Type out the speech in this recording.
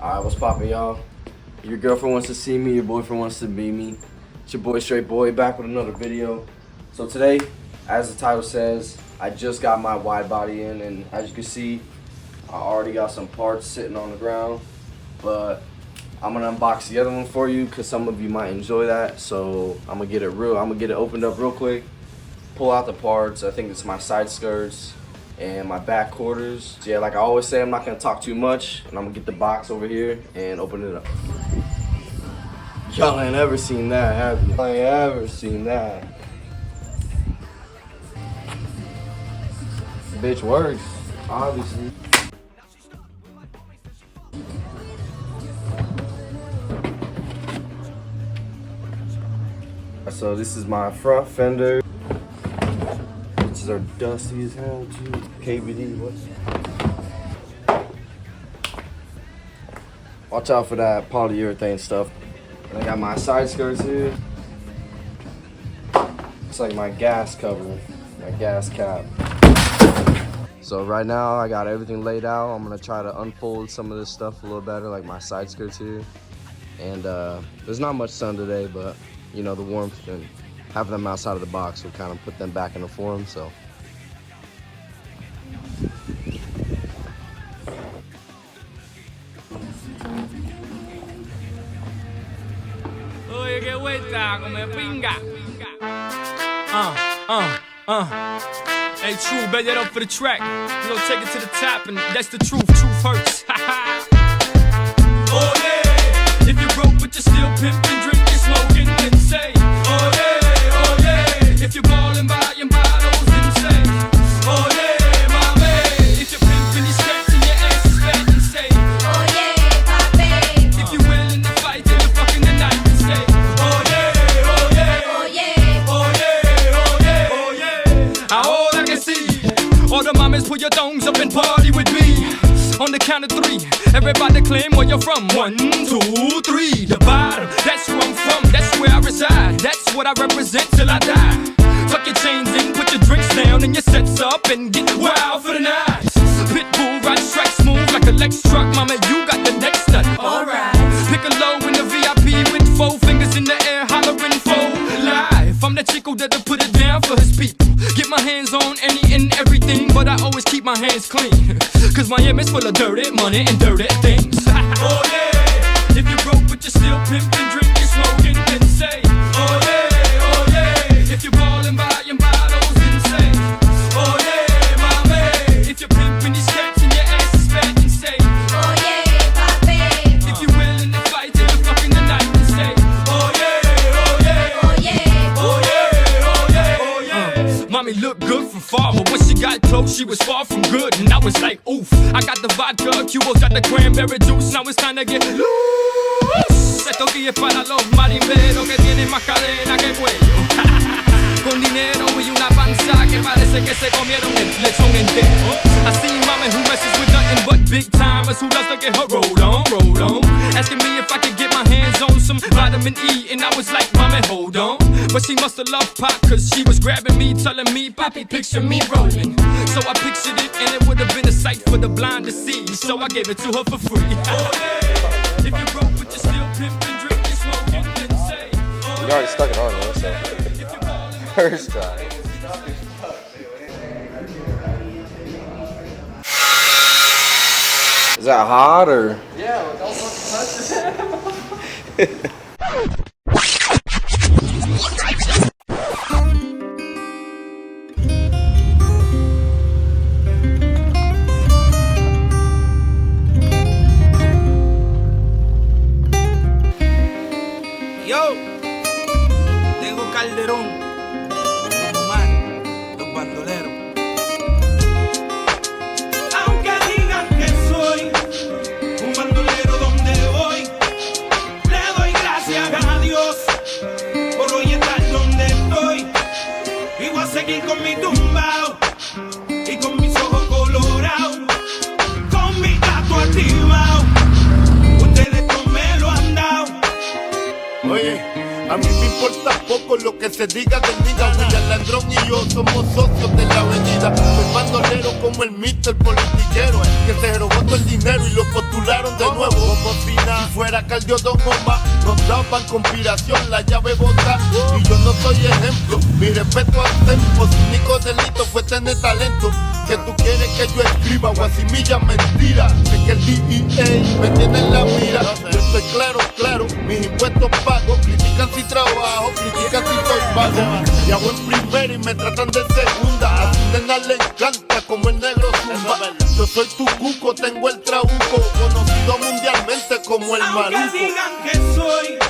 Alright, what's poppin', y'all? Your girlfriend wants to see me, your boyfriend wants to be me. It's your boy Straight Boy back with another video. So today, as the title says, I just got my wide body in, and as you can see, I already got some parts sitting on the ground. But I'm gonna unbox the other one for you because some of you might enjoy that. So I'm gonna get it opened up real quick, pull out the parts. I think it's my side skirts and my back quarters. So yeah, like I always say, I'm not gonna talk too much, and I'm gonna get the box over here and open it up. Y'all ain't ever seen that, have you? Y'all ain't ever seen that. Bitch works, obviously. So this is my front fender. These are dusty as hell too. KBD, what? Watch out for that polyurethane stuff. And I got my side skirts here. It's like my gas cover, my gas cap. So right now I got everything laid out. I'm gonna try to unfold some of this stuff a little better, like my side skirts here. And there's not much sun today, but you know, the warmth and having them outside of the box will kind of put them back into form, so. Oye, qué vuelta, come pinga. Hey, true, bet that up for the track. You know, take it to the top, and that's the truth. Truth hurts. Oh yeah, if you're broke but you're still pimping, drinking, smoking, then say, oh yeah, oh yeah. If you're ballin', buying bottles, then say, oh yeah, mommy. If you're pimping, you're sketching, your ass is fat, then say, oh yeah, papi. If you're willing to fight till you're fucking the night, then say, oh yeah, oh yeah, oh yeah, oh yeah, oh yeah, oh yeah. Ahora que sí, all the mamas put your thongs up and party with me. On the count of three, everybody claim where you're from. 1, 2, 3, the bottom. That's where I'm from, that's where I reside. That's what I represent till I die. Tuck your chains in, put your drinks down, and your sets up, and get wild for the night. Pitbull rides track smooth like a Lex truck. Mama, you got the next nut. Alright. Pick a low in the VIP with 4 fingers in the air, hollering for life. I'm the chico that'll put it down for his people. Get my hands on any and everything, but I always keep my hands clean. Cause Miami's full of dirty money and dirty things. Oh yeah, if you're broke but you're still pimping, drinking, smoking, then say, oh yeah, oh yeah. If you're ballin', buying bottles, then say, oh yeah, mommy. If you're pimping, you're sketching, your ass is fat, then say, oh yeah, papi. If you're willing to fight till you're fucking the night, then say, oh yeah, oh yeah, oh yeah, oh yeah, oh yeah, oh yeah. Mommy looked good from far, but when she got close, she was far from good, and I was like, oof. I got the vodka, Cuba's got the cranberry juice. Now it's time to get loose. Esto aquí es para los marimberos que tienen más cadena que cuello. Con dinero y una panza que parece que se comieron el lechón entero. I see mama who messes with nothing but big timers who loves to get her rolled on. Asking me if I could get my hands on some vitamin E, and I was like, mama, hold on. But she must have loved pop, cause she was grabbing me, telling me, Poppy, picture me rolling. So I pictured it, and it would have been a sight for the blind to see. So I gave it to her for free. Oh yeah, if you're broke but you're still pimping, drinking, smoking, then say, oh yeah. You already stuck it on though, so. First try. Is that hot or? Yeah, don't fucking touch it. Yo, tengo Calderón, los bandoleros. Aunque digan que soy un bandolero donde voy, le doy gracias a Dios por hoy estar donde estoy. Y voy a seguir con mi tumbao y con mis ojos colorados, con mi gato activado. Ustedes no me lo han dado. Oye, a mí me importa poco lo que se diga del nigga. William Landrón y yo somos socios de la avenida. Soy bandolero como el mister politiquero, que se robó todo el dinero y lo postularon de nuevo. Como era cardiodón o más. Nos daban conspiración, la llave bota. Y yo no soy ejemplo, mi respeto al tempo. Su único delito fue tener talento. Que tú quieres que yo escriba o asimilla mentira. Sé que el DEA me tiene en la mira. Yo estoy claro, claro, mis impuestos pago. Critican si trabajo, critican si soy vago. Y hago en primera y me tratan de segunda. A tu nena le encanta como el negro zumba. Yo soy tu cuco, tengo el trabuco. Conocido mundialmente como el Aunque maluco. digan que soy